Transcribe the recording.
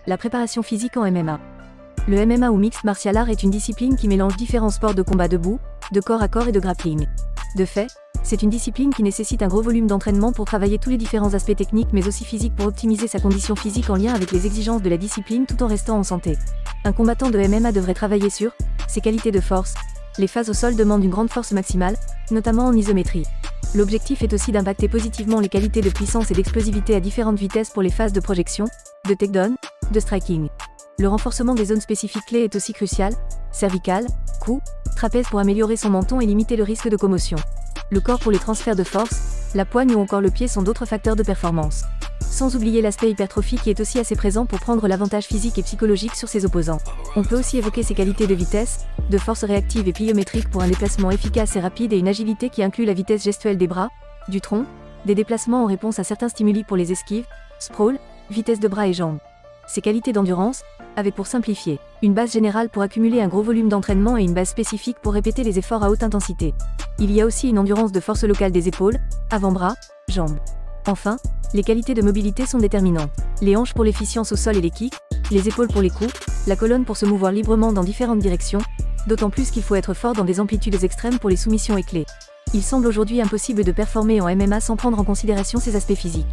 La préparation physique en MMA. Le MMA ou Mixed Martial Art est une discipline qui mélange différents sports de combat debout, de corps à corps et de grappling. De fait, c'est une discipline qui nécessite un gros volume d'entraînement pour travailler tous les différents aspects techniques mais aussi physiques pour optimiser sa condition physique en lien avec les exigences de la discipline tout en restant en santé. Un combattant de MMA devrait travailler sur ses qualités de force. Les phases au sol demandent une grande force maximale, notamment en isométrie. L'objectif est aussi d'impacter positivement les qualités de puissance et d'explosivité à différentes vitesses pour les phases de projection, de takedown, de striking. Le renforcement des zones spécifiques clés est aussi crucial, cervicale, cou, trapèze pour améliorer son menton et limiter le risque de commotion. Le corps pour les transferts de force, la poigne ou encore le pied sont d'autres facteurs de performance. Sans oublier l'aspect hypertrophie qui est aussi assez présent pour prendre l'avantage physique et psychologique sur ses opposants. On peut aussi évoquer ses qualités de vitesse, de force réactive et pliométrique pour un déplacement efficace et rapide et une agilité qui inclut la vitesse gestuelle des bras, du tronc, des déplacements en réponse à certains stimuli pour les esquives, sprawl, vitesse de bras et jambes. Ses qualités d'endurance, avec pour simplifier, une base générale pour accumuler un gros volume d'entraînement et une base spécifique pour répéter les efforts à haute intensité. Il y a aussi une endurance de force locale des épaules, avant-bras, jambes. Enfin, les qualités de mobilité sont déterminantes. Les hanches pour l'efficience au sol et les kicks, les épaules pour les coups, la colonne pour se mouvoir librement dans différentes directions, d'autant plus qu'il faut être fort dans des amplitudes extrêmes pour les soumissions et clés. Il semble aujourd'hui impossible de performer en MMA sans prendre en considération ces aspects physiques.